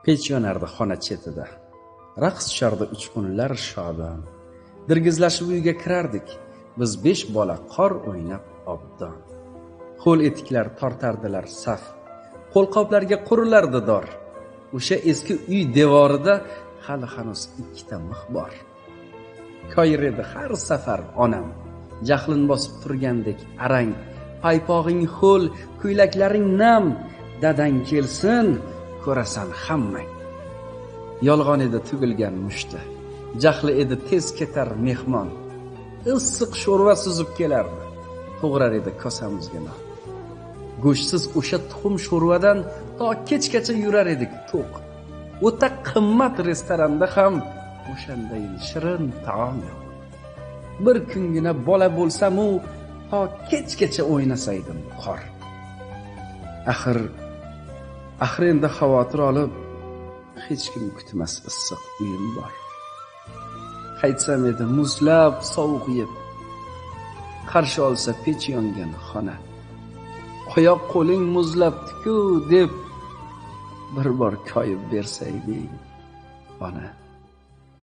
Pech yonardi xona chetida, raqs tushardi uchqunlar shodon. Dirgizlashib uyga kirardik, biz 5 bola qor o'ynab obdon. Qo'l etiklar tortardilar saf, qo'lqoplarga qurilardi dor. O'sha eski uy devorida hali hanuz 2 ta mix bor. Koyir edi har safar onam, jahlin bosib turgandek arang. Paypog'ing ho'l, ko'ylaklaring nam, dadang kelsin, ko'rasan hammang. Yolg'on edi tugilgan mushti, jahli edi tez ketar mehmon. Issiq sho'rva suzib kelardi, to'g'rar edi kosamizga non. Go'shtsiz o'sha tuxum sho'rvadan to kechgacha yurar edik to'q. O'ta qimmat restoranda ham o'shanday shirin taom yo'q. Bir kungina bola bo'lsam-u, to kechgacha o'ynasaydim qor. Axir endi xavotir olib, hech kim kutmas issiq uyim bor. Qaytsam edi muzlab sovuq yeb, qarshi olsa pech yongan xona. Oyoq qo'ling muzlabdi-ku deb bir bor koyib bersaydik ona.